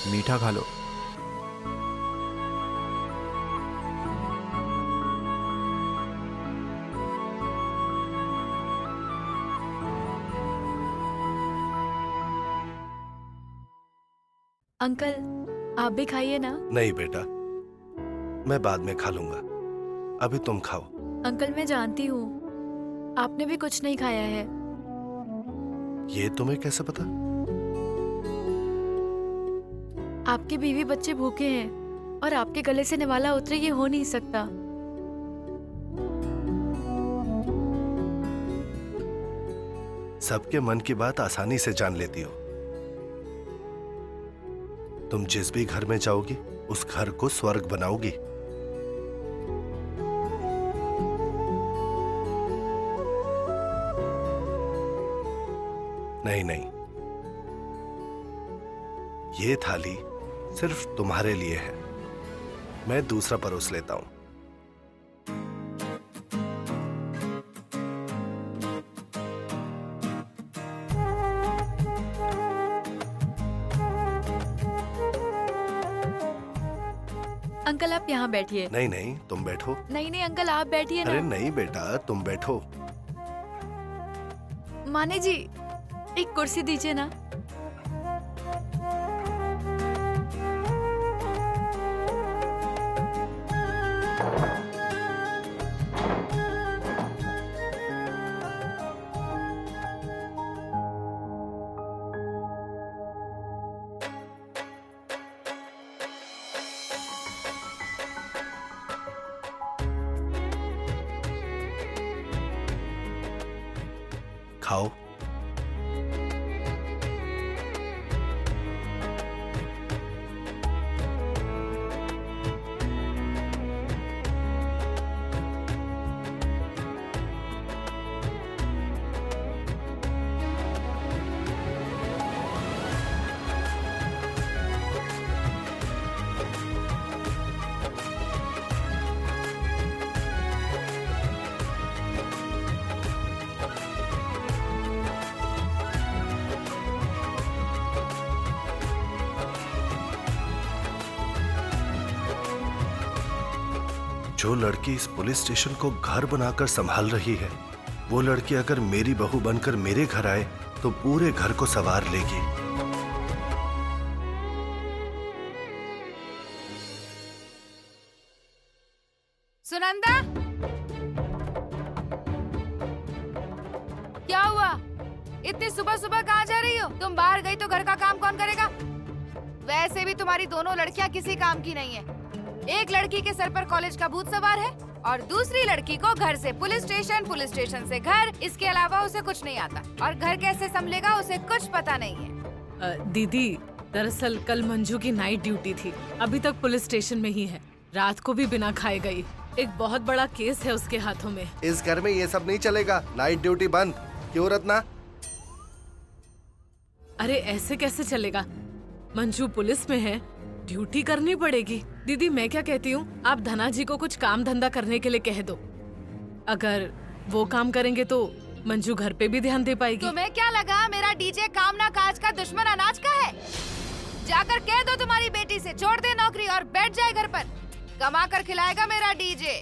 मीठा खा लो। अंकल आप भी खाइए ना। नहीं बेटा, मैं बाद में खा लूंगा, अभी तुम खाओ। अंकल मैं जानती हूँ आपने भी कुछ नहीं खाया है। ये तुम्हें कैसे पता? आपके बीवी बच्चे भूखे हैं और आपके गले से निवाला उतरे ये हो नहीं सकता। सबके मन की बात आसानी से जान लेती हो। तुम जिस भी घर में जाओगी उस घर को स्वर्ग बनाओगी। नहीं नहीं, ये थाली सिर्फ तुम्हारे लिए है, मैं दूसरा परोस लेता हूं। अंकल आप यहाँ बैठिए। नहीं नहीं, तुम बैठो। नहीं नहीं अंकल आप बैठिए अरे ना। नहीं बेटा, तुम बैठो। माने जी एक कुर्सी दीजिए ना। खाओ। जो लड़की इस पुलिस स्टेशन को घर बनाकर संभाल रही है, वो लड़की अगर मेरी बहू बनकर मेरे घर आए तो पूरे घर को संवार लेगी। सुनंदा, क्या हुआ? इतनी सुबह सुबह कहाँ जा रही हो? तुम बाहर गई तो घर का काम कौन करेगा? वैसे भी तुम्हारी दोनों लड़कियाँ किसी काम की नहीं है। एक लड़की के सर पर कॉलेज का भूत सवार है और दूसरी लड़की को घर से पुलिस स्टेशन से घर, इसके अलावा उसे कुछ नहीं आता और घर कैसे संभलेगा उसे कुछ पता नहीं है। दीदी दरअसल कल मंजू की नाइट ड्यूटी थी, अभी तक पुलिस स्टेशन में ही है, रात को भी बिना खाए गई। एक बहुत बड़ा केस है उसके हाथों में। इस घर में ये सब नहीं चलेगा, नाइट ड्यूटी बंद। क्यों रत्ना? अरे ऐसे कैसे चलेगा, मंजू पुलिस में है, ड्यूटी करनी पड़ेगी। दीदी मैं क्या कहती हूँ, आप धना जी को कुछ काम धंधा करने के लिए कह दो, अगर वो काम करेंगे तो मंजू घर पे भी ध्यान दे पाएगी। तुम्हें क्या लगा मेरा डीजे काम ना काज का दुश्मन अनाज का है? जाकर कह दो तुम्हारी बेटी से छोड़ दे नौकरी और बैठ जाए घर पर, कमा कर खिलाएगा मेरा डीजे।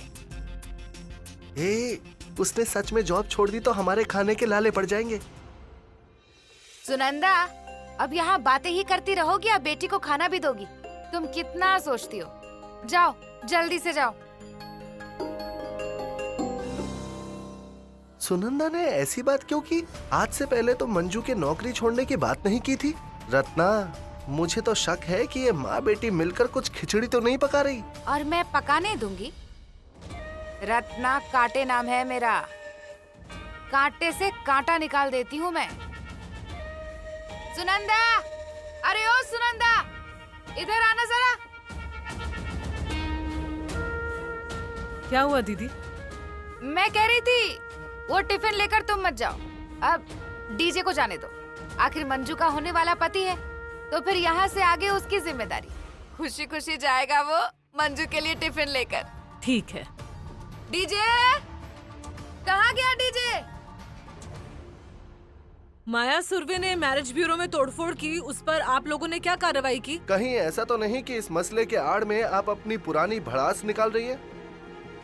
उसने सच में जॉब छोड़ दी तो हमारे खाने के लाले पड़ जाएंगे। सुनंदा, अब यहाँ बातें ही करती रहोगी या बेटी को खाना भी दोगी? तुम कितना सोचती हो? जाओ जल्दी से जाओ। सुनंदा ने ऐसी बात क्यों की? आज से पहले तो मंजू के नौकरी छोड़ने की बात नहीं की थी। रत्ना, मुझे तो शक है कि ये माँ बेटी मिलकर कुछ खिचड़ी तो नहीं पका रही। और मैं पकाने दूंगी? रत्ना कांटे नाम है मेरा, कांटे से कांटा निकाल देती हूँ मैं। सुनंदा, अरे ओ सुनंदा, इधर आना जरा। क्या हुआ दीदी? मैं कह रही थी वो टिफिन लेकर तुम मत जाओ, अब डीजे को जाने दो। आखिर मंजू का होने वाला पति है तो फिर यहाँ से आगे उसकी जिम्मेदारी। खुशी खुशी जाएगा वो मंजू के लिए टिफिन लेकर। ठीक है। डीजे, कहाँ गया डीजे? माया सुरभि ने मैरिज ब्यूरो में तोड़फोड़ की, उस पर आप लोगों ने क्या कार्रवाई की? कहीं ऐसा तो नहीं कि इस मसले के आड़ में आप अपनी पुरानी भड़ास निकाल रही है?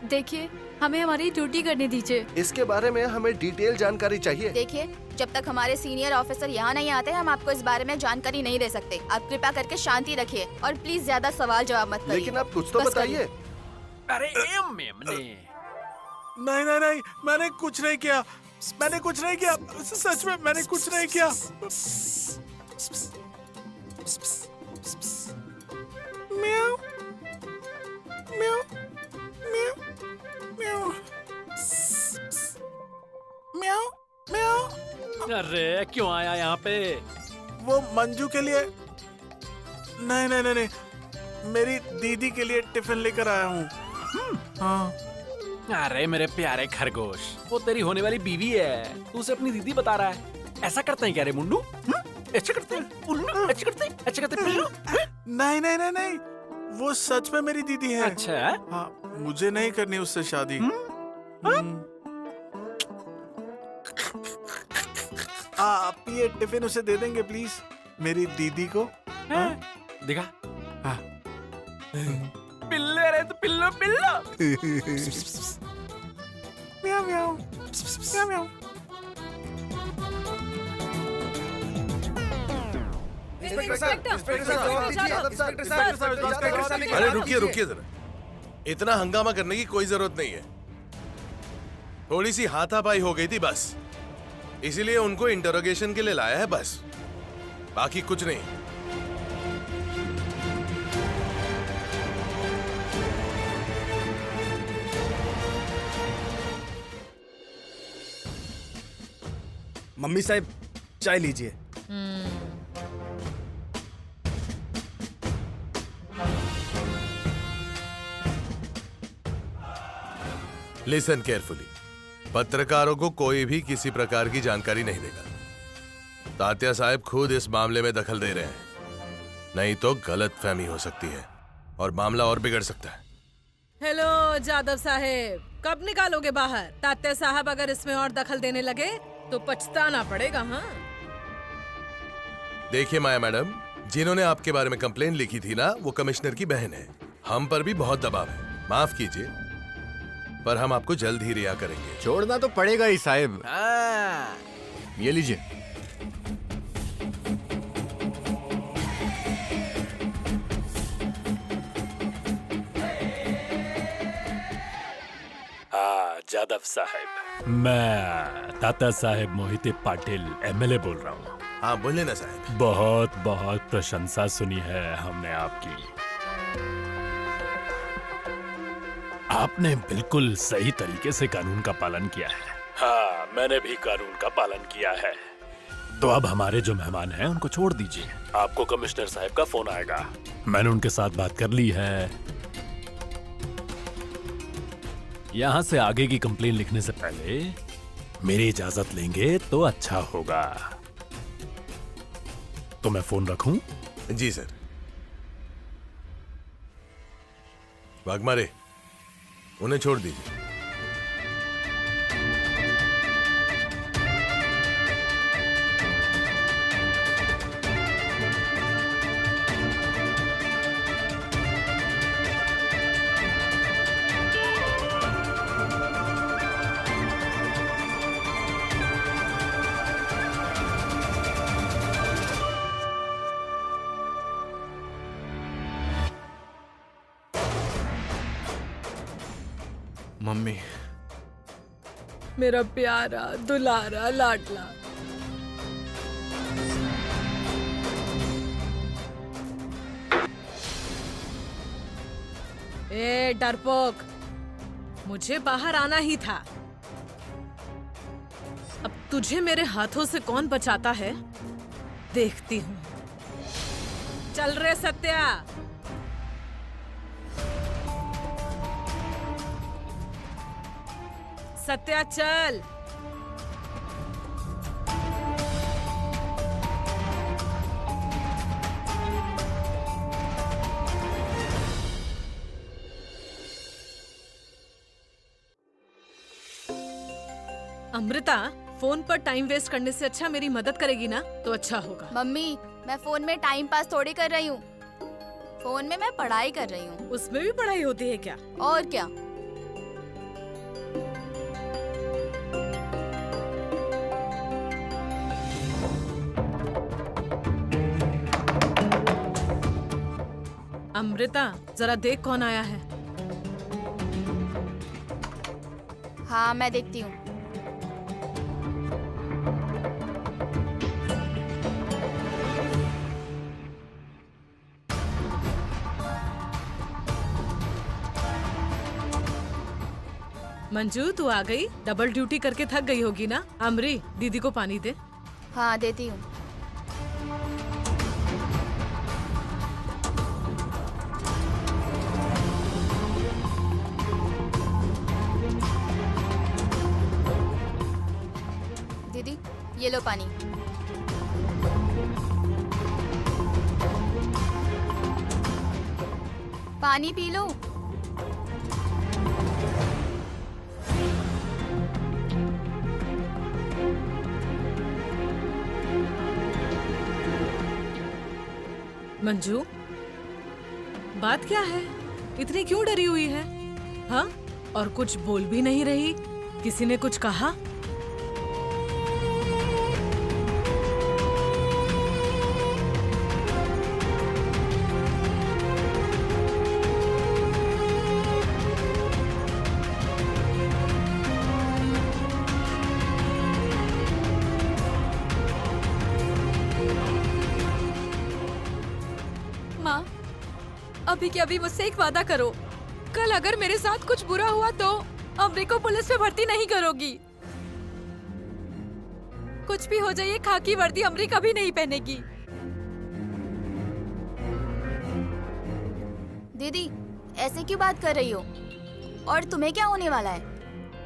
देखिए, हमें हमारी ड्यूटी करने दीजिए। इसके बारे में हमें डिटेल जानकारी चाहिए। देखिए, जब तक हमारे सीनियर ऑफिसर यहाँ नहीं आते हम आपको इस बारे में जानकारी नहीं दे सकते। आप कृपया करके शांति रखिए और प्लीज ज्यादा सवाल जवाब मत करिए। लेकिन आप कुछ तो बस बताइए। अरे मेमने नहीं नहीं नहीं, मैंने कुछ नहीं किया, मैंने कुछ नहीं किया, सच में मैंने कुछ नहीं किया। म्याऊ म्याऊ म्याऊ म्याऊ म्याऊ म्याऊ। अरे क्यों आया यहाँ पे? वो मंजू के लिए नहीं नहीं नहीं नहीं, मेरी दीदी के लिए टिफिन लेकर आया हूँ। हाँ अरे मेरे प्यारे खरगोश, वो तेरी होने वाली बीवी है, तू उसे अपनी दीदी बता रहा है। ऐसा करते हैं क्या रे मुंडू? ऐसे करते हैं उल्लू, ऐसे करते हैं, ऐसे करते हैं पिल्लू? नहीं नहीं नहीं नहीं, वो सच में मेरी दीदी है। अच्छा हाँ, मुझे नहीं करनी उससे शादी। आप ये टिफिन उसे दे देंगे प्लीज, मेरी दीदी को। है? दिखा। हाँ। पिल्ले रे तो पिल्लो पिल्लो। म्याऊ म्याऊ म्याऊ म्याऊ। अरे रुकिए रुकिए जरा, इतना हंगामा करने की कोई जरूरत नहीं है। थोड़ी सी हाथापाई हो गई थी बस, इसीलिए उनको इंटरोगेशन के लिए लाया है बस, बाकी कुछ नहीं। मम्मी साहब, चाय लीजिए। लिसन केयरफुली, पत्रकारों को कोई भी किसी प्रकार की जानकारी नहीं देगा। तात्या साहब खुद इस मामले में दखल दे रहे हैं, नहीं तो गलतफहमी हो सकती है और मामला और बिगड़ सकता है। हेलो जादव साहेब, कब निकालोगे बाहर? तात्या साहब अगर इसमें और दखल देने लगे तो पछताना पड़ेगा। हाँ, देखिए माया मैडम, जिन्होंने आपके बारे में कंप्लेन लिखी थी ना, वो कमिश्नर की बहन है। हम पर भी बहुत दबाव है, माफ कीजिए, पर हम आपको जल्द ही रिहा करेंगे। छोड़ना तो पड़ेगा ही साहब। ये लीजिए। हाँ जादव साहब, मैं तात्या साहेब मोहिते पाटिल एमएलए बोल रहा हूँ। हाँ बोले ना साहब। बहुत बहुत प्रशंसा सुनी है हमने आपकी। आपने बिल्कुल सही तरीके से कानून का पालन किया है। हाँ, मैंने भी कानून का पालन किया है। तो अब हमारे जो मेहमान हैं उनको छोड़ दीजिए। आपको कमिश्नर साहब का फोन आएगा, मैंने उनके साथ बात कर ली है। यहाँ से आगे की कंप्लेन लिखने से पहले मेरी इजाजत लेंगे तो अच्छा होगा। तो मैं फोन रखूं? जी सर। वाघमारे, उन्हें छोड़ दीजिए। मम्मी, मेरा प्यारा दुलारा लाडला। ए डरपोक, मुझे बाहर आना ही था। अब तुझे मेरे हाथों से कौन बचाता है देखती हूँ। चल रे सत्या। सत्या चल। अमृता, फोन पर टाइम वेस्ट करने से अच्छा मेरी मदद करेगी ना तो अच्छा होगा। मम्मी, मैं फोन में टाइम पास थोड़ी कर रही हूँ, फोन में मैं पढ़ाई कर रही हूँ। उसमें भी पढ़ाई होती है क्या? और क्या। अमृता, जरा देख कौन आया है। हाँ, मैं देखती हूँ। मंजू, तू आ गई? डबल ड्यूटी करके थक गई होगी ना। अमरी, दीदी को पानी दे। हाँ, देती हूँ। दीदी, ये लो पानी। पानी पी लो। मंजू, बात क्या है? इतनी क्यों डरी हुई है? हाँ? और कुछ बोल भी नहीं रही? किसी ने कुछ कहा? माँ, अभी के अभी मुझसे एक वादा करो, कल अगर मेरे साथ कुछ बुरा हुआ तो अमरी को पुलिस में भर्ती नहीं करोगी। कुछ भी हो जाए, ये खाकी वर्दी अमरी कभी नहीं पहनेगी। दीदी, ऐसे क्यों बात कर रही हो? और तुम्हें क्या होने वाला है?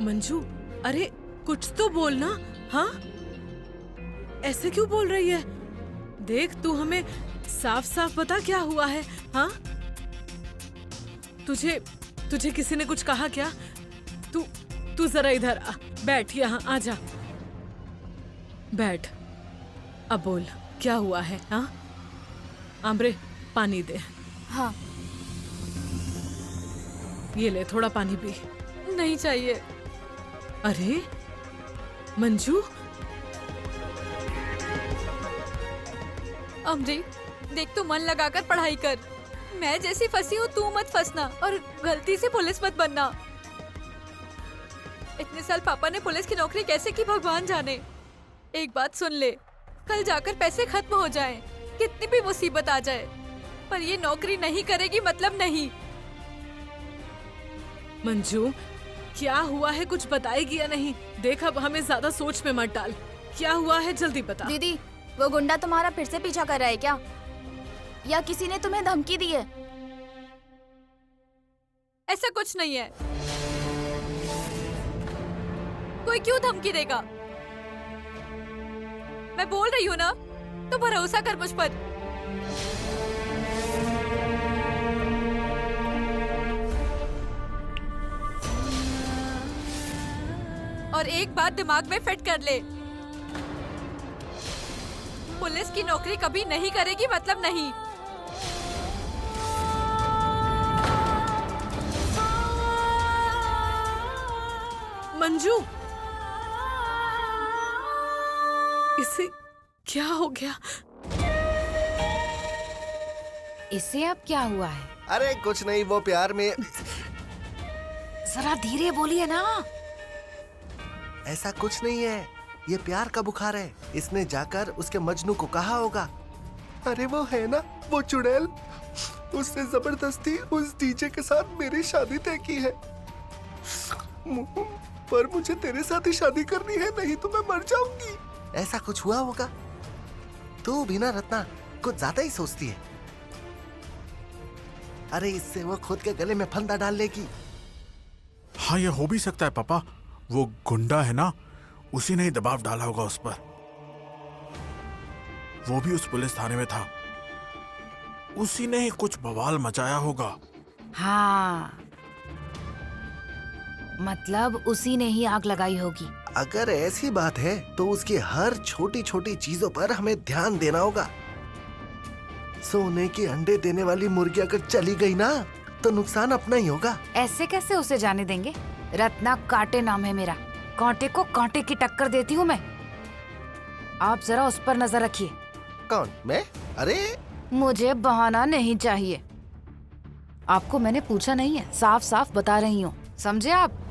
मंजू, अरे कुछ तो बोलना। हाँ? ऐसे क्यों बोल रही है? देख, तू हमें साफ साफ बता क्या हुआ है। हाँ? तुझे किसी ने कुछ कहा क्या? तू जरा इधर आ, बैठ, यहाँ आ जा, बैठ। अब बोल, क्या हुआ है? हाँ? आमरे, पानी दे। हाँ। ये ले, थोड़ा पानी पी। नहीं चाहिए। अरे मंजू, अमरी, देख, तू मन लगाकर पढ़ाई कर। मैं जैसी फंसी हूँ तू मत फंसना, और गलती से पुलिस मत बनना। इतने साल पापा ने पुलिस की नौकरी कैसे की भगवान जाने। एक बात सुन ले, कल जाकर पैसे खत्म हो जाएं, कितनी भी मुसीबत आ जाए, पर ये नौकरी नहीं करेगी मतलब नहीं। मंजू, क्या हुआ है? कुछ बताएगी या नहीं? देख, अब हमें ज्यादा सोच में मत डाल। क्या हुआ है, जल्दी बता। दीदी, वो गुंडा तुम्हारा फिर से पीछा कर रहा है क्या? या किसी ने तुम्हें धमकी दी है? ऐसा कुछ नहीं है। कोई क्यों धमकी देगा? मैं बोल रही हूँ ना, तो भरोसा कर मुझ पर। और एक बात दिमाग में फिट कर ले, पुलिस की नौकरी कभी नहीं करेगी मतलब नहीं। मंजू, इसे क्या हो गया? इससे अब क्या हुआ है? अरे कुछ नहीं, वो प्यार में। जरा धीरे बोलिए ना। ऐसा कुछ नहीं है, ये प्यार का बुखार है। इसने जाकर उसके मजनू को कहा होगा। अरे वो है ना, वो चुड़ैल, उसने जबरदस्ती उस डीजे के साथ मेरी शादी तय की है। पर मुझे तेरे साथ ही शादी करनी है, नहीं तो मैं मर जाऊंगी। ऐसा कुछ हुआ होगा। तू भी ना रत्ना, कुछ ज्यादा ही सोचती है। अरे इससे वो खुद के गले में फंदा डाल लेगी। हाँ, ये हो भी सकता है पापा। वो गुंडा है ना, उसी ने ही दबाव डाला होगा उस पर। वो भी उस पुलिस थाने में था, उसी ने ही कुछ बवाल मचाया होगा। हाँ, मतलब उसी ने ही आग लगाई होगी। अगर ऐसी बात है तो उसकी हर छोटी छोटी चीजों पर हमें ध्यान देना होगा। सोने के अंडे देने वाली मुर्गी अगर चली गई ना तो नुकसान अपना ही होगा। ऐसे कैसे उसे जाने देंगे? रत्ना कांटे नाम है मेरा, कांटे को कांटे की टक्कर देती हूँ मैं। आप जरा उस पर नजर रखिए। कौन, मैं? अरे मुझे बहाना नहीं चाहिए। आपको मैंने पूछा नहीं है, साफ साफ बता रही हूँ, समझे आप?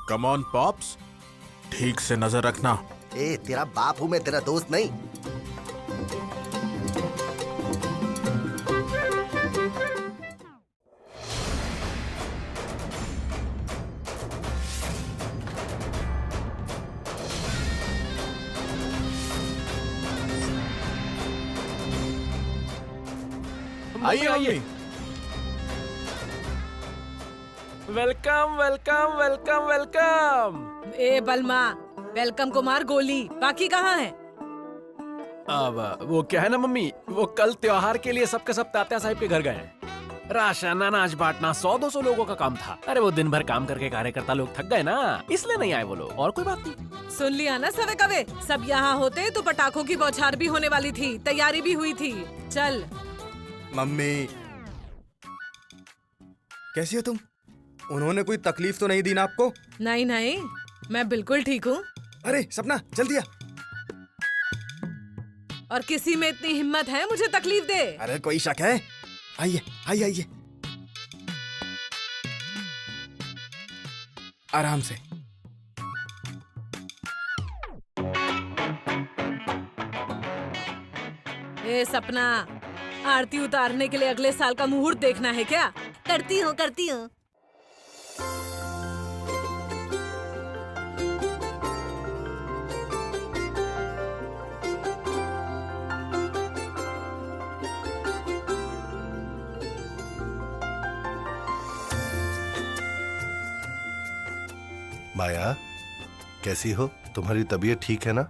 कम ऑन पॉप्स, ठीक से नजर रखना। ए, तेरा बाप हूँ मैं, तेरा दोस्त नहीं। आइए आइए। Welcome welcome welcome welcome. ए बलमा, वेलकम को मार गोली, बाकी कहाँ है? अब वो क्या है ना मम्मी, वो कल त्योहार के लिए सबके सब तात्या साहब के घर गए हैं। राशन अनाज बांटना 100-200 लोगों का काम था। अरे वो दिन भर काम करके कार्यकर्ता लोग थक गए ना, इसलिए नहीं आए वो लोग, और कोई बात नहीं। सुन लिया ना सवे कवे, सब यहाँ होते तो पटाखों की बौछार भी होने वाली थी, तैयारी भी हुई थी। चल। मम्मी, कैसी हो तुम? उन्होंने कोई तकलीफ तो नहीं दी ना आपको? नहीं नहीं, मैं बिल्कुल ठीक हूँ। अरे सपना, जल्दी आ। और किसी में इतनी हिम्मत है मुझे तकलीफ दे? अरे कोई शक है? आइए आइए आइए, आराम से। ए सपना, आरती उतारने के लिए अगले साल का मुहूर्त देखना है क्या? करती हूँ करती हूँ। माया, कैसी हो? तुम्हारी तबीयत ठीक है ना?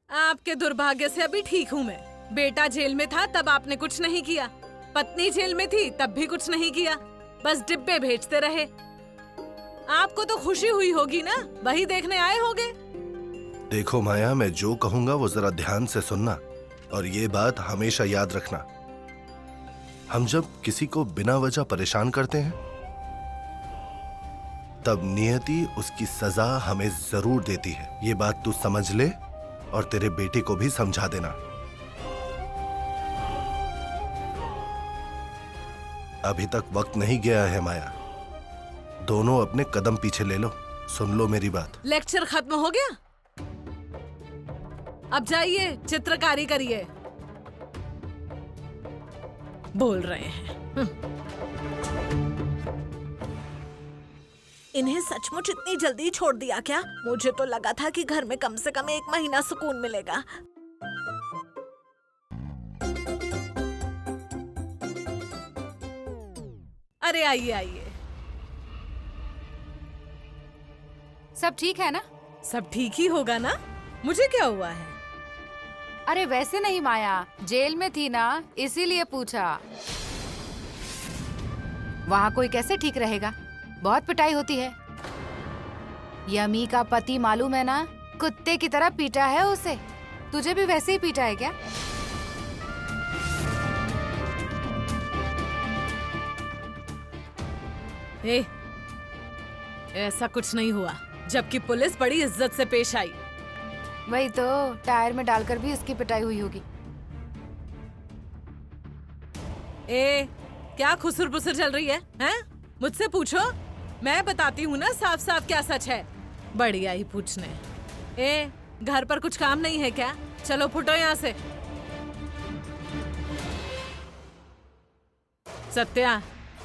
आपके दुर्भाग्य से अभी ठीक हूँ मैं। बेटा जेल में था तब आपने कुछ नहीं किया, पत्नी जेल में थी तब भी कुछ नहीं किया, बस डिब्बे भेजते रहे। आपको तो खुशी हुई होगी ना, वही देखने आए होगे। देखो माया, मैं जो कहूंगा वो जरा ध्यान से सुनना, और ये बात हमेशा याद रखना। हम जब किसी को बिना वजह परेशान करते हैं तब नियति उसकी सजा हमें जरूर देती है। ये बात तू समझ ले और तेरे बेटे को भी समझा देना। अभी तक वक्त नहीं गया है माया, दोनों अपने कदम पीछे ले लो। सुन लो मेरी बात। लेक्चर खत्म हो गया, अब जाइए चित्रकारी करिए। बोल रहे हैं। इन्हें सचमुच इतनी जल्दी छोड़ दिया क्या? मुझे तो लगा था कि घर में कम से कम 1 महीना सुकून मिलेगा। अरे आइए आइए। सब ठीक है ना? सब ठीक ही होगा ना, मुझे क्या हुआ है? अरे वैसे नहीं माया, जेल में थी ना इसीलिए पूछा। वहाँ कोई कैसे ठीक रहेगा, बहुत पिटाई होती है। यमी का पति मालूम है ना, कुत्ते की तरह पीटा है उसे। तुझे भी वैसे ही पीटा है क्या? ए, ऐसा कुछ नहीं हुआ, जबकि पुलिस बड़ी इज्जत से पेश आई। वही तो, टायर में डालकर भी इसकी पिटाई हुई होगी। ए, क्या खुसर पुसर चल रही है, हैं? मुझसे पूछो, मैं बताती हूँ ना साफ साफ क्या सच है। बड़ी आई पूछने। ए, घर पर कुछ काम नहीं है क्या? चलो फुटो यहाँ से। सत्या,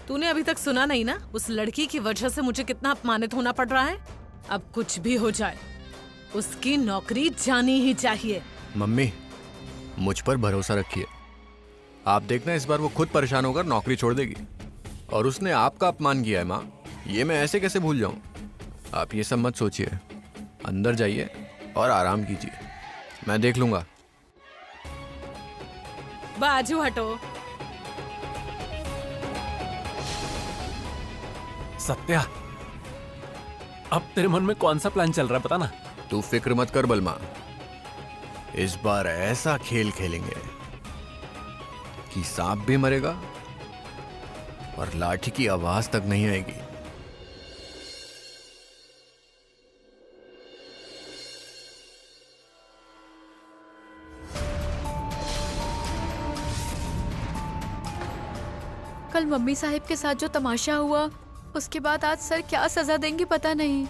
तूने अभी तक सुना नहीं ना, उस लड़की की वजह से मुझे कितना अपमानित होना पड़ रहा है। अब कुछ भी हो जाए, उसकी नौकरी जानी ही चाहिए। मम्मी, मुझ पर भरोसा रखिए, आप देखना इस बार वो खुद परेशान होकर नौकरी छोड़ देगी। और उसने आपका अपमान किया है माँ, ये मैं ऐसे कैसे भूल जाऊं। आप ये सब मत सोचिए, अंदर जाइए और आराम कीजिए, मैं देख लूंगा। बाजू हटो। सत्या, अब तेरे मन में कौन सा प्लान चल रहा है पता ना? तू फिक्र मत कर बलमा, इस बार ऐसा खेल खेलेंगे कि सांप भी मरेगा और लाठी की आवाज तक नहीं आएगी। कल मम्मी साहिब के साथ जो तमाशा हुआ, उसके बाद आज सर क्या सजा देंगे पता नहीं।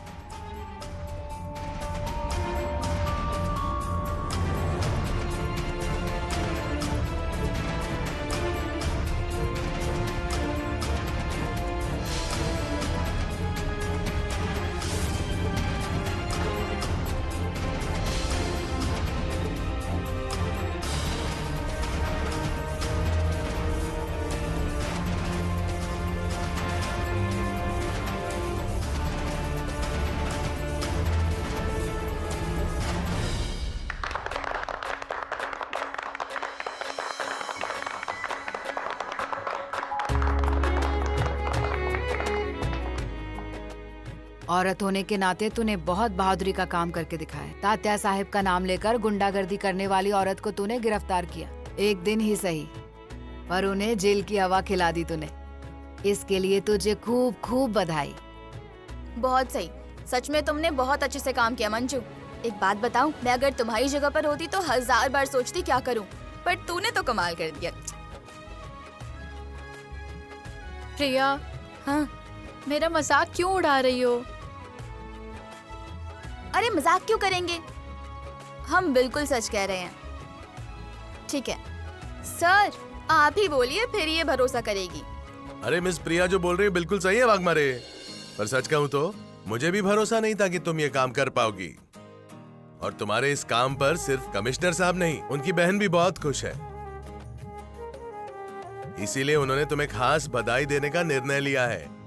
औरत होने के नाते तूने बहुत बहादुरी का काम करके दिखाया। तात्या साहिब का नाम लेकर गुंडागर्दी करने वाली औरत को तूने गिरफ्तार किया, एक दिन ही सही, पर उन्हें जेल की हवा खिला दी तूने। इसके लिए तुझे खूब खूब बधाई। बहुत सही, सच में तुमने बहुत अच्छे से काम किया मंजू। एक बात बताऊं, मैं अगर तुम्हारी जगह पर होती तो 1000 बार सोचती क्या करूं, पर तूने तो कमाल कर दिया। प्रिया, हाँ मेरा मजाक क्यों उड़ा रही हो? अरे मजाक क्यों करेंगे, हम बिल्कुल सच कह रहे हैं। ठीक है सर, आप ही बोलिए, फिर ये भरोसा करेगी। अरे मिस प्रिया जो बोल रही है बिल्कुल सही है वाघमारे, पर सच कहूं तो मुझे भी भरोसा नहीं था कि तुम ये काम कर पाओगी। और तुम्हारे इस काम पर सिर्फ कमिश्नर साहब नहीं, उनकी बहन भी बहुत खुश है। इसीलिए उन्होंने तुम्हें खास बधाई देने का निर्णय लिया है।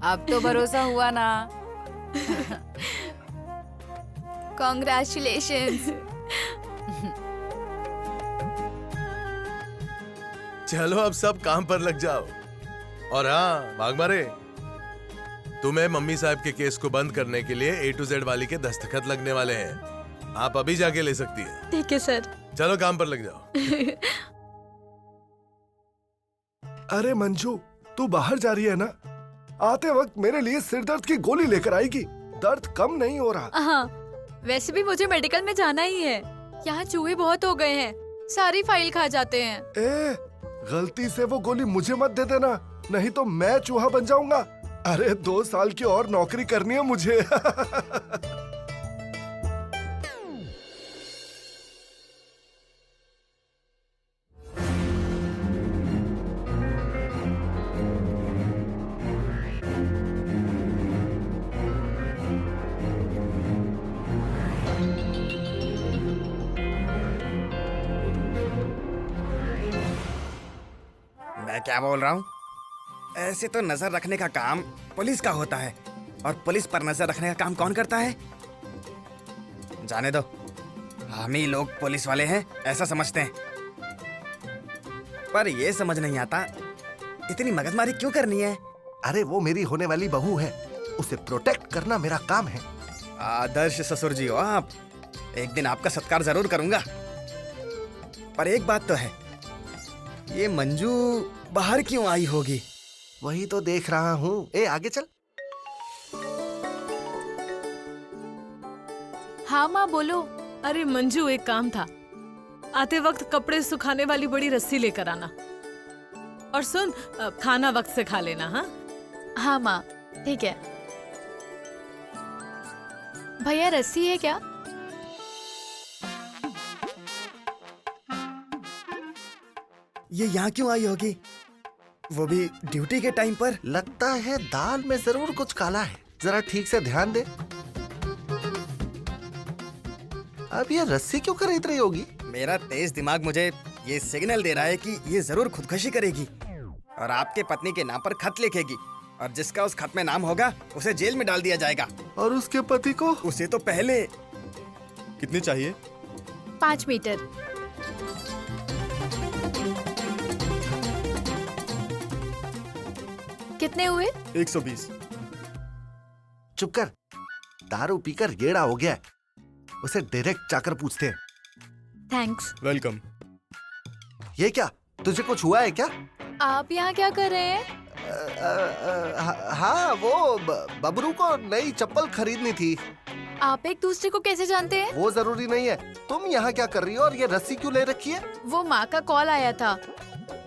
अब तो भरोसा हुआ ना? कॉन्ग्रेचुलेशंस। चलो अब सब काम पर लग जाओ। और हाँ वाघमारे, तुम्हें मम्मी साहब के केस को बंद करने के लिए A to Z वाली के दस्तखत लगने वाले हैं। आप अभी जाके ले सकती हैं। ठीक है सर। चलो काम पर लग जाओ। अरे मंजू, तू बाहर जा रही है ना? आते वक्त मेरे लिए सिर दर्द की गोली लेकर आएगी, दर्द कम नहीं हो रहा। हाँ, वैसे भी मुझे मेडिकल में जाना ही है। यहाँ चूहे बहुत हो गए हैं, सारी फाइल खा जाते हैं। ए, गलती से वो गोली मुझे मत दे देना, नहीं तो मैं चूहा बन जाऊंगा। अरे 2 साल की और नौकरी करनी है मुझे। मैं क्या बोल रहा हूँ? ऐसे तो नजर रखने का काम पुलिस का होता है, और पुलिस पर नजर रखने का काम कौन करता है? जाने दो, हम ही लोग पुलिस वाले हैं ऐसा समझते हैं। पर ये समझ नहीं आता इतनी मगजमारी क्यों करनी है? अरे वो मेरी होने वाली बहू है, उसे प्रोटेक्ट करना मेरा काम है। आदर्श ससुर जी हो आप, एक दिन आपका सत्कार जरूर करूंगा। पर एक बात तो है, ये मंजू बाहर क्यों आई होगी? वही तो देख रहा हूँ। ए आगे चल। हाँ माँ बोलो। अरे मंजू, एक काम था, आते वक्त कपड़े सुखाने वाली बड़ी रस्सी लेकर आना। और सुन, खाना वक्त से खा लेना। हाँ हाँ माँ, ठीक है। भैया रस्सी है क्या? ये यहाँ क्यों आई होगी, वो भी ड्यूटी के टाइम पर? लगता है दाल में जरूर कुछ काला है, जरा ठीक से ध्यान दे। अब ये रस्सी क्यों खरीद रही होगी? मेरा तेज दिमाग मुझे ये सिग्नल दे रहा है कि ये जरूर खुदकुशी करेगी और आपके पत्नी के नाम पर खत लिखेगी, और जिसका उस खत में नाम होगा उसे जेल में डाल दिया जाएगा। और उसके पति को? उसे तो पहले। कितनी चाहिए? 5 मीटर। कितने हुए? 120। चुप कर। दारू पीकर गेड़ा हो गया है। उसे डायरेक्ट जाकर पूछते हैं। थैंक्स। वेलकम। ये क्या, तुझे कुछ हुआ है क्या? आप यहाँ क्या कर रहे हैं? हाँ, वो बबरू को नई चप्पल खरीदनी थी। आप एक दूसरे को कैसे जानते हैं? वो जरूरी नहीं है। तुम यहाँ क्या कर रही हो और ये रस्सी क्यों ले रखी है? वो माँ का कॉल आया था,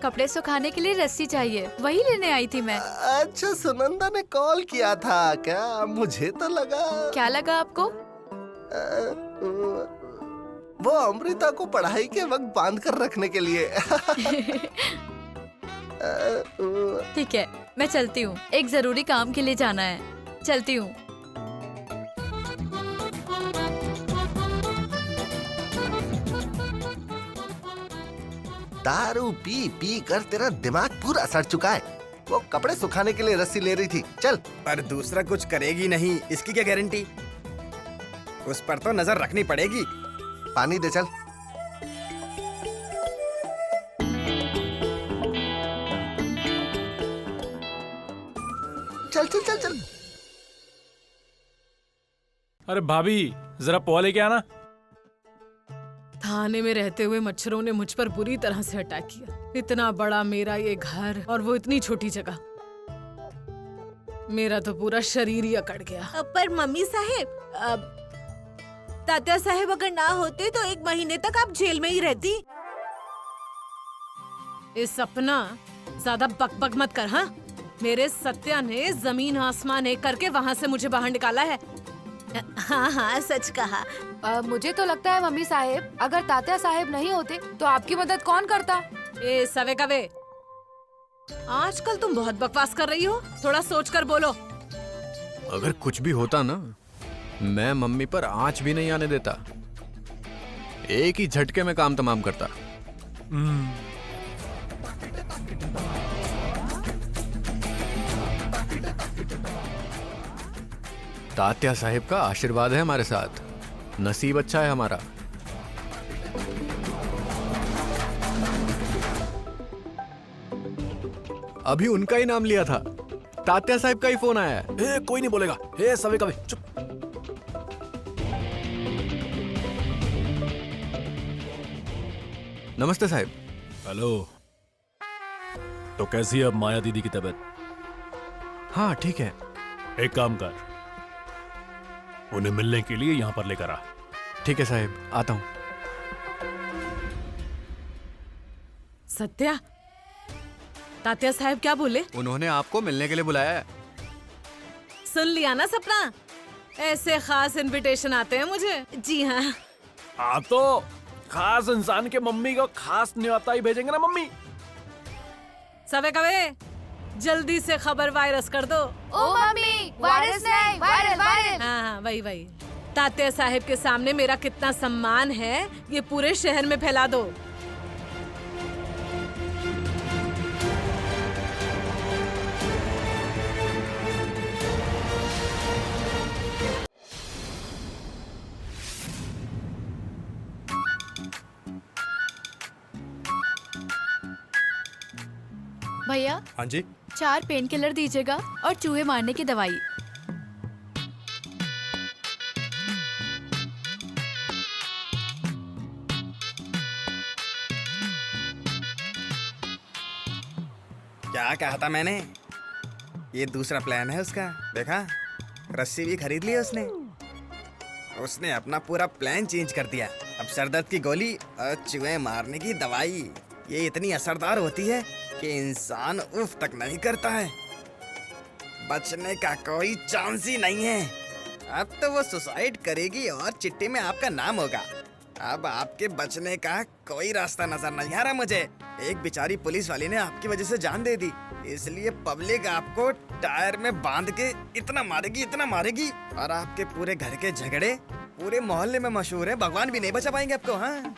कपड़े सुखाने के लिए रस्सी चाहिए, वही लेने आई थी मैं। अच्छा, सुनंदा ने कॉल किया था क्या? मुझे तो लगा। क्या लगा आपको? वो अमृता को पढ़ाई के वक्त बांध कर रखने के लिए। ठीक है, मैं चलती हूँ, एक जरूरी काम के लिए जाना है, चलती हूँ। दारू पी पी कर तेरा दिमाग पूरा सड़ चुका है। वो कपड़े सुखाने के लिए रस्सी ले रही थी। चल। पर दूसरा कुछ करेगी नहीं, इसकी क्या गारंटी? उस पर तो नजर रखनी पड़ेगी। पानी दे चल। चल चल चल चल। अरे भाभी, जरा पोहा लेके आना। थाने में रहते हुए मच्छरों ने मुझ पर बुरी तरह से अटैक किया। इतना बड़ा मेरा ये घर और वो इतनी छोटी जगह। मेरा तो पूरा शरीर ही अकड़ गया। पर मम्मी साहेब, तात्या साहेब अगर ना होते तो 1 महीने तक आप जेल में ही रहती। इस सपना ज्यादा बकबक मत कर। हाँ, मेरे सत्या ने जमीन आसमान एक करके वहाँ से मुझे बाहर निकाला है। हाँ हाँ, सच कहा। मुझे तो लगता है मम्मी साहेब, अगर तात्या साहेब नहीं होते तो आपकी मदद कौन करता? ए सवे कवे, आजकल तुम बहुत बकवास कर रही हो, थोड़ा सोच कर बोलो। अगर कुछ भी होता ना, मैं मम्मी पर आंच भी नहीं आने देता। एक ही झटके में काम तमाम करता। तात्या साहिब का आशीर्वाद है हमारे साथ। नसीब अच्छा है हमारा। अभी उनका ही नाम लिया था, तात्या साहिब का ही फोन आया है। कोई नहीं बोलेगा। हे सवे कवे, चुप। नमस्ते साहिब। हेलो। तो कैसी है अब माया दीदी की तबीयत? हाँ ठीक है। एक काम कर, उन्हें मिलने के लिए यहाँ पर लेकर आ। ठीक है साहिब, आता हूँ। सत्या, तात्या साहब क्या बोले? उन्होंने आपको मिलने के लिए बुलाया है। सुन लिया ना सपना, ऐसे खास इनविटेशन आते हैं मुझे। जी हाँ। हाँ तो खास इंसान के मम्मी को खास न्योता ही भेजेंगे ना मम्मी। सवे कवे, जल्दी से खबर वायरस कर दो। ओ मम्मी, वायरस नहीं, वायरल वायरल। हाँ हाँ, वही। तात्या साहब के सामने मेरा कितना सम्मान है, ये पूरे शहर में फैला दो। भैया, हाँ जी। 4 पेन किलर दीजिएगा और चूहे मारने की दवाई। क्या कहा था मैंने? ये दूसरा प्लान है उसका। देखा, रस्सी भी खरीद ली उसने अपना पूरा प्लान चेंज कर दिया। अब सरदर्द की गोली और चूहे मारने की दवाई, ये इतनी असरदार होती है कि इंसान उफ तक नहीं करता है। बचने का कोई चांस ही नहीं है। अब तो वो सुसाइड करेगी और चिट्ठी में आपका नाम होगा। अब आपके बचने का कोई रास्ता नजर नहीं आ रहा मुझे। एक बेचारी पुलिस वाली ने आपकी वजह से जान दे दी, इसलिए पब्लिक आपको टायर में बांध के इतना मारेगी और आपके पूरे घर के झगड़े पूरे मोहल्ले में मशहूर है। भगवान भी नहीं बचा पाएंगे आपको। हाँ,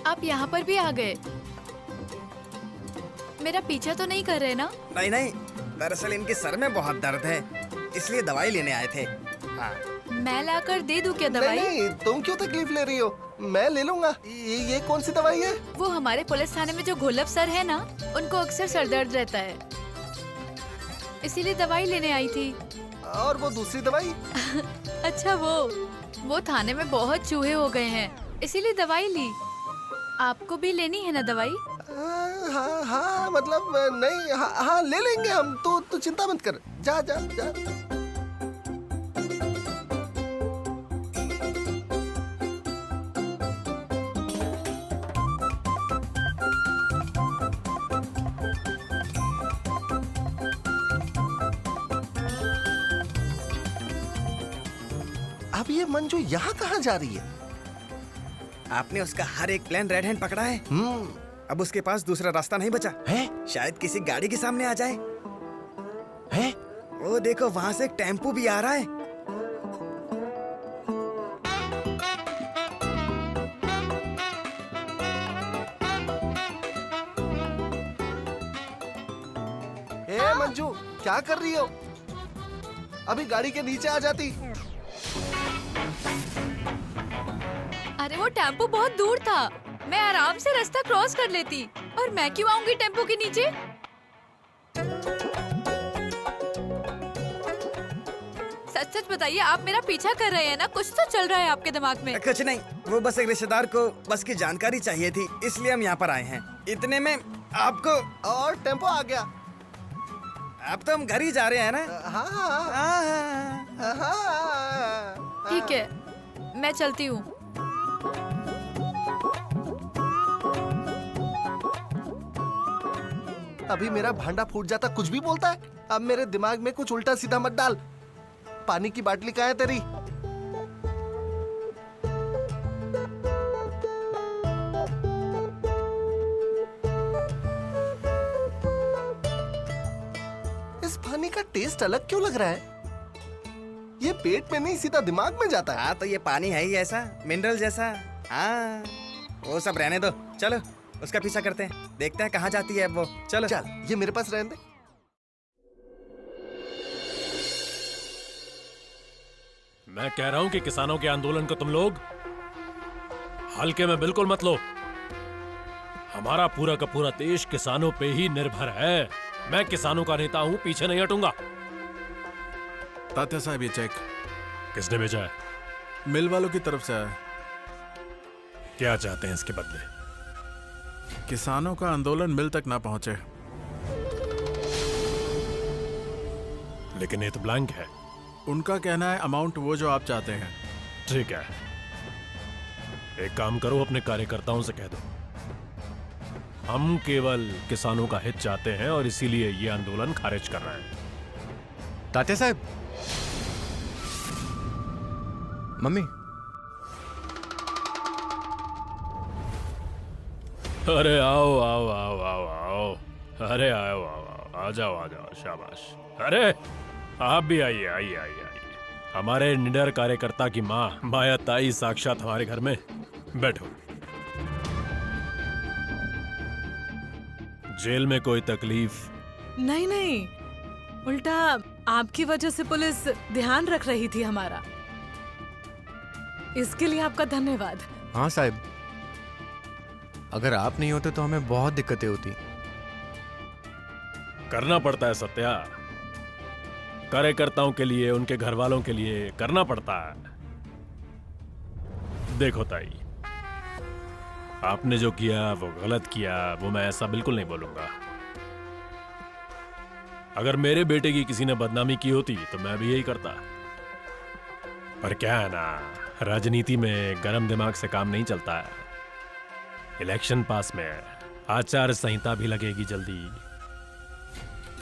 आप यहाँ पर भी आ गए। मेरा पीछा तो नहीं कर रहे ना? नहीं, दरअसल इनके सर में बहुत दर्द है। इसलिए दवाई लेने आए थे। हाँ। मैं लाकर दे दूं क्या नहीं दवाई? नहीं, तुम क्यों तकलीफ ले रही हो, मैं ले लूंगा। ये कौन सी दवाई है? वो हमारे पुलिस थाने में जो घोलप सर है ना, उनको अक्सर सर दर्द रहता है, इसीलिए दवाई लेने आई थी। और वो दूसरी दवाई? अच्छा वो थाने में बहुत चूहे हो गए हैं, इसीलिए दवाई ली। आपको भी लेनी है ना दवाई? हाँ हाँ मतलब नहीं, हाँ ले लेंगे हम। तो चिंता मत कर, जा जा जा। अब ये मंजू यहाँ कहाँ जा रही है? आपने उसका हर एक प्लान रेड हैंड पकड़ा है। अब उसके पास दूसरा रास्ता नहीं बचा है? शायद किसी गाड़ी के सामने आ जाए। है? वो देखो वहाँ से एक टेम्पो भी आ रहा है। ए मंजू, क्या कर रही हो? अभी गाड़ी के नीचे आ जाती। अरे वो टेम्पो बहुत दूर था, मैं आराम से रास्ता क्रॉस कर लेती। और मैं क्यों आऊंगी टेम्पो के नीचे? सच सच बताइए, आप मेरा पीछा कर रहे हैं ना? कुछ तो चल रहा है आपके दिमाग में। कुछ नहीं, वो बस एक रिश्तेदार को बस की जानकारी चाहिए थी, इसलिए हम यहाँ पर आए हैं। इतने में आपको और टेम्पो आ गया। अब तो हम घर ही जा रहे हैं ना। हाँ हाँ हाँ। ठीक है, मैं चलती हूँ। अभी मेरा भांडा फूट जाता कुछ भी बोलता है। अब मेरे दिमाग में कुछ उल्टा सीधा मत डाल। पानी की बाटली कहाँ है तेरी? इस पानी का टेस्ट अलग क्यों लग रहा है? ये पेट में नहीं, सीधा दिमाग में जाता है। हाँ तो ये पानी है ही ऐसा, मिनरल जैसा। हाँ वो सब रहने दो, चलो उसका पीछा करते हैं, देखते हैं कहाँ जाती है वो। चलो चल, ये मेरे पास रहने दे। मैं कह रहा हूं कि किसानों के आंदोलन को तुम लोग हल्के में बिल्कुल मत लो। हमारा पूरा का पूरा देश किसानों पे ही निर्भर है। मैं किसानों का नेता हूं, पीछे नहीं हटूंगा। तात्या साहब, ये चेक किसने भेजा है? मिल वालों की तरफ से आया। क्या चाहते हैं इसके बदले? किसानों का आंदोलन मिल तक ना पहुंचे। लेकिन ये तो ब्लैंक है। उनका कहना है अमाउंट वो जो आप चाहते हैं। ठीक है, एक काम करो, अपने कार्यकर्ताओं से कह दो हम केवल किसानों का हित चाहते हैं और इसीलिए ये आंदोलन खारिज कर रहे हैं। तात्या साहब, मम्मी। अरे आओ आओ आओ आओ आओ। अरे आओ आओ आओ, आ जाओ आ जाओ, शाबाश। अरे आप भी आइए आइए आइए आइए। हमारे निडर कार्यकर्ता की माँ माया ताई साक्षात हमारे घर में। बैठो। जेल में कोई तकलीफ? नहीं नहीं, उल्टा आपकी वजह से पुलिस ध्यान रख रही थी हमारा, इसके लिए आपका धन्यवाद। हाँ साहब, अगर आप नहीं होते तो हमें बहुत दिक्कतें होती। करना पड़ता है सत्या, कार्यकर्ताओं के लिए, उनके घर वालों के लिए करना पड़ता है। देखो ताई, आपने जो किया वो गलत किया, वो मैं ऐसा बिल्कुल नहीं बोलूंगा। अगर मेरे बेटे की किसी ने बदनामी की होती तो मैं भी यही करता। पर क्या है ना, राजनीति में गरम दिमाग से काम नहीं चलता है। इलेक्शन पास में है, आचार संहिता भी लगेगी जल्दी,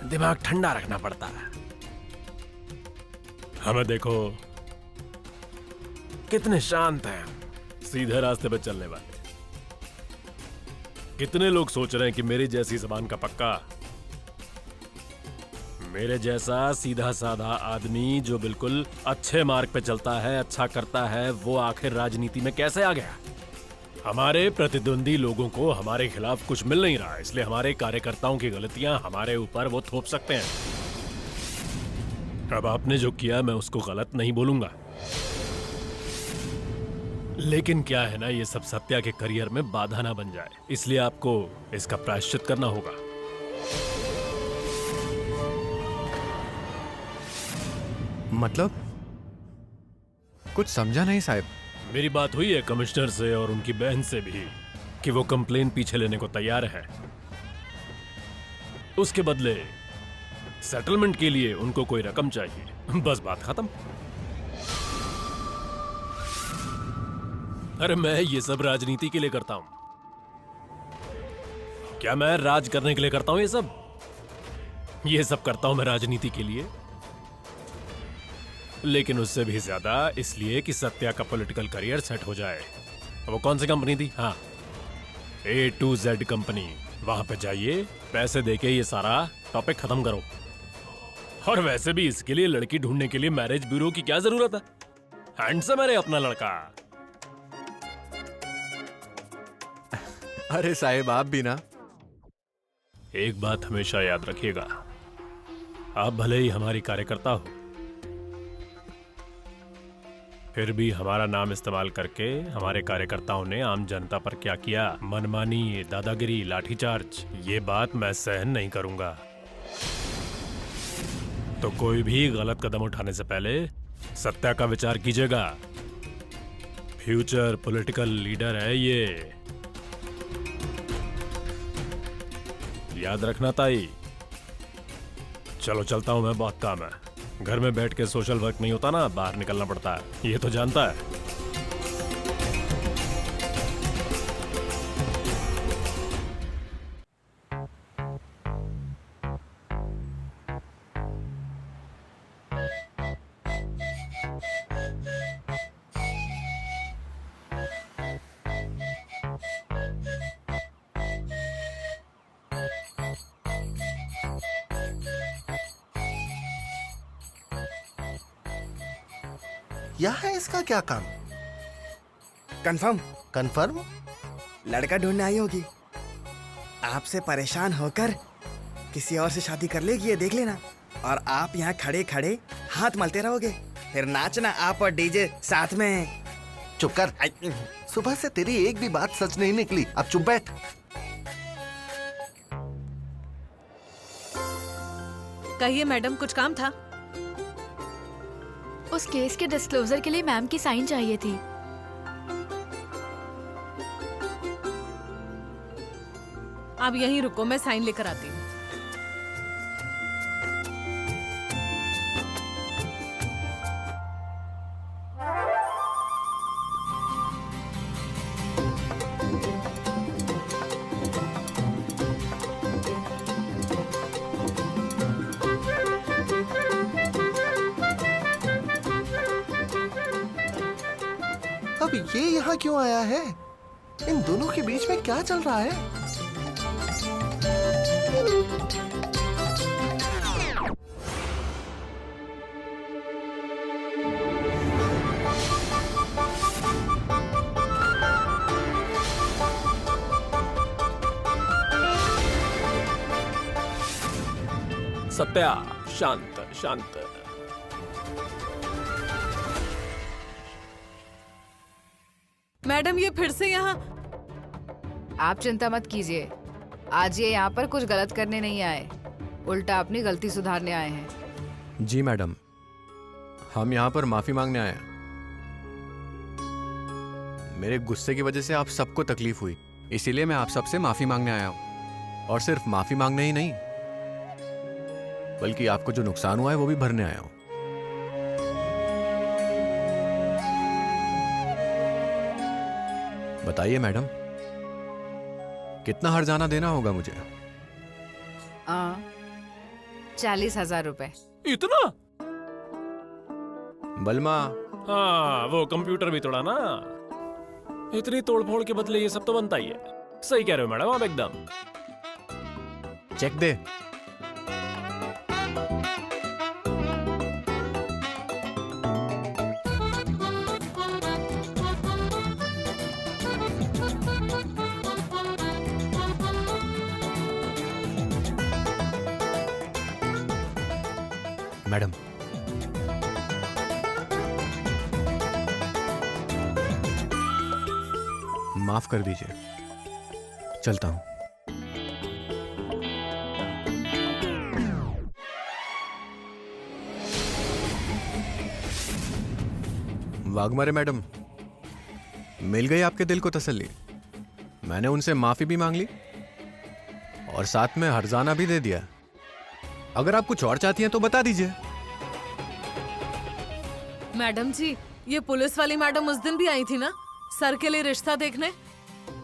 दिमाग ठंडा रखना पड़ता है। हमें देखो कितने शांत हैं, सीधे रास्ते पे चलने वाले। कितने लोग सोच रहे हैं कि मेरी जैसी जबान का पक्का, मेरे जैसा सीधा साधा आदमी जो बिल्कुल अच्छे मार्ग पे चलता है, अच्छा करता है, वो आखिर राजनीति में कैसे आ गया? हमारे प्रतिद्वंदी लोगों को हमारे खिलाफ कुछ मिल नहीं रहा, इसलिए हमारे कार्यकर्ताओं की गलतियां हमारे ऊपर वो थोप सकते हैं। अब आपने जो किया मैं उसको गलत नहीं बोलूंगा, लेकिन क्या है ना, ये सब सत्या के करियर में बाधा ना बन जाए, इसलिए आपको इसका प्रायश्चित करना होगा। मतलब कुछ समझा नहीं साहब। मेरी बात हुई है कमिश्नर से और उनकी बहन से भी कि वो कंप्लेन पीछे लेने को तैयार है। उसके बदले सेटलमेंट के लिए उनको कोई रकम चाहिए, बस बात खत्म। अरे मैं ये सब राजनीति के लिए करता हूं। क्या मैं राज करने के लिए करता हूं? ये सब करता हूं मैं राजनीति के लिए, लेकिन उससे भी ज्यादा इसलिए कि सत्या का पॉलिटिकल करियर सेट हो जाए। वो कौन सी कंपनी थी? हाँ, A to Z कंपनी। वहां पे जाइए, पैसे देके ये सारा टॉपिक खत्म करो। और वैसे भी इसके लिए लड़की ढूंढने के लिए मैरिज ब्यूरो की क्या जरूरत है? हैंडसम है रे अपना लड़का। अरे साहब आप भी ना। एक बात हमेशा याद रखिएगा, आप भले ही हमारी कार्यकर्ता हो, फिर भी हमारा नाम इस्तेमाल करके हमारे कार्यकर्ताओं ने आम जनता पर क्या किया, मनमानी, दादागिरी, लाठीचार्ज, ये बात मैं सहन नहीं करूंगा। तो कोई भी गलत कदम उठाने से पहले सत्या का विचार कीजिएगा। फ्यूचर पॉलिटिकल लीडर है ये, याद रखना ताई। चलो चलता हूं मैं, बहुत काम है। घर में बैठ के सोशल वर्क नहीं होता ना, बाहर निकलना पड़ता है, ये तो जानता है। यहाँ इसका क्या काम? Confirm confirm? लड़का ढूंढने आई होगी, आपसे परेशान होकर किसी और से शादी कर लेगी, ये देख लेना। और आप यहाँ खड़े खड़े हाथ मलते रहोगे, फिर नाचना आप और डीजे साथ में। चुप कर। सुबह से तेरी एक भी बात सच नहीं निकली, अब चुप बैठ। कहिए मैडम, कुछ काम था? उस केस के डिस्क्लोजर के लिए मैम की साइन चाहिए थी। आप यहीं रुको, मैं साइन लेकर आती हूँ। अब ये यहाँ क्यों आया है? इन दोनों के बीच में क्या चल रहा है? सत्या, शांत शांत। मैडम ये फिर से यहाँ? आप चिंता मत कीजिए, आज ये यहाँ पर कुछ गलत करने नहीं आए, उल्टा अपनी गलती सुधारने आए हैं। जी मैडम, हम यहाँ पर माफी मांगने आए हैं। मेरे गुस्से की वजह से आप सबको तकलीफ हुई, इसीलिए मैं आप सबसे माफी मांगने आया हूँ। और सिर्फ माफी मांगने ही नहीं, बल्कि आपको जो नुकसान हुआ है वो भी भरने आया हूँ। बताइए मैडम, कितना हर्जाना देना होगा मुझे? 40,000 रुपए। इतना? बलमा, हाँ, वो कंप्यूटर भी तोड़ा ना। इतनी तोड़फोड़ के बदले ये सब तो बनता ही है। सही कह रहे हो मैडम आप एकदम। चेक दे। मैडम, माफ कर दीजिए, चलता हूं। वाघमारे मैडम, मिल गई आपके दिल को तसल्ली। मैंने उनसे माफी भी मांग ली और साथ में हर्जाना भी दे दिया। अगर आप कुछ और चाहती हैं तो बता दीजिए। मैडम जी, ये पुलिस वाली मैडम उस दिन भी आई थी ना सर के लिए रिश्ता देखने।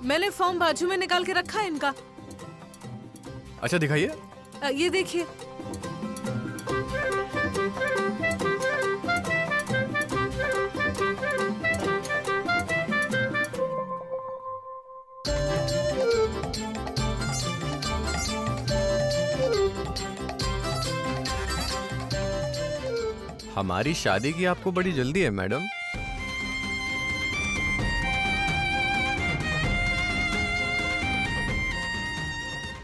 मैंने फॉर्म बाजू में निकाल के रखा है इनका। अच्छा दिखाइए। ये देखिए। हमारी शादी की आपको बड़ी जल्दी है मैडम।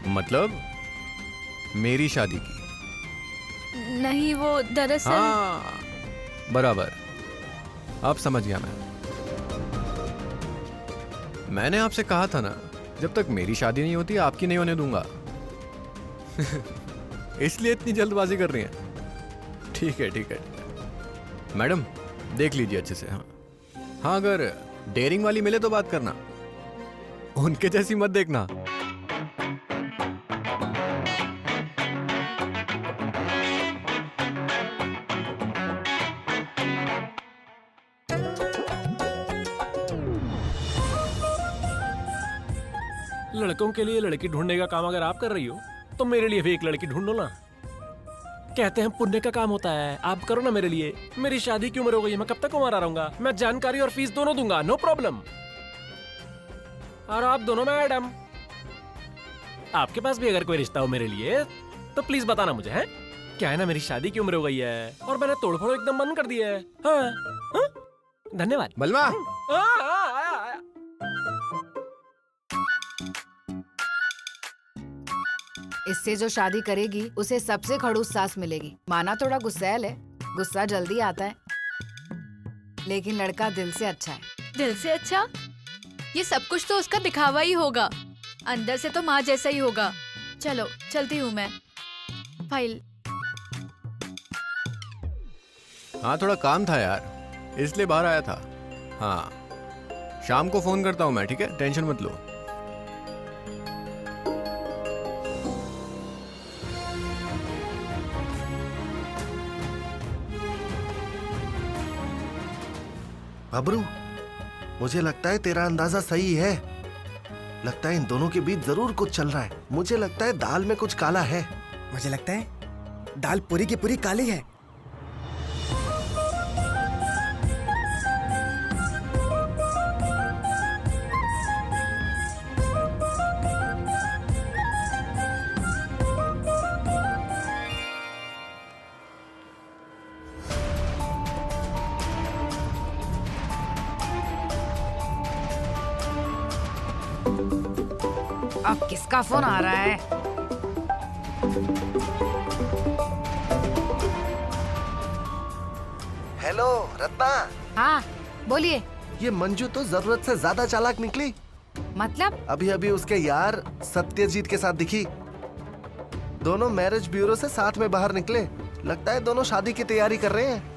मतलब मेरी शादी की? नहीं, वो दरअसल हाँ, बराबर। अब समझ गया मैंने आपसे कहा था ना, जब तक मेरी शादी नहीं होती आपकी नहीं होने दूंगा। इसलिए इतनी जल्दबाजी कर रही हैं। ठीक है ठीक है मैडम, देख लीजिए अच्छे से। हाँ हाँ, अगर डेयरिंग वाली मिले तो बात करना, उनके जैसी मत देखना। लड़कों के लिए लड़की ढूंढने का काम अगर आप कर रही हो तो मेरे लिए भी एक लड़की ढूंढो ना। कहते हैं पुण्य का काम होता है, आप करो ना मेरे लिए। मेरी शादी की उम्र हो गई है, मैं कब तक कुंवारा रहूंगा। मैं जानकारी और फीस दोनों दूंगा, नो प्रॉब्लम। और आप दोनों मैडम, आपके पास भी अगर कोई रिश्ता हो मेरे लिए तो प्लीज बताना मुझे। है क्या है ना, मेरी शादी की उम्र हो गई है और मैंने तोड़-फोड़ एकदम बंद कर दिया है। हाँ, हाँ? धन्यवाद। बलवा, आया। इससे जो शादी करेगी उसे सबसे खड़ूस सास मिलेगी। माना थोड़ा गुस्सैल है, गुस्सा जल्दी आता है, लेकिन लड़का दिल से अच्छा है। दिल से अच्छा? ये सब कुछ तो उसका दिखावा ही होगा, अंदर से तो माँ जैसा ही होगा। चलो चलती हूँ मैं। फाइल। हाँ थोड़ा काम था यार, इसलिए बाहर आया था। हाँ, शाम को फोन करता हूँ मैं, ठीक है? टेंशन मत लो। बबरू, मुझे लगता है तेरा अंदाजा सही है। लगता है इन दोनों के बीच जरूर कुछ चल रहा है। मुझे लगता है दाल में कुछ काला है। मुझे लगता है दाल पूरी की पूरी काली है। अब किसका फोन आ रहा है? हेलो रत्ना। हाँ बोलिए। ये मंजू तो जरूरत से ज्यादा चालाक निकली। मतलब? अभी अभी उसके यार सत्यजीत के साथ दिखी। दोनों मैरिज ब्यूरो से साथ में बाहर निकले। लगता है दोनों शादी की तैयारी कर रहे हैं।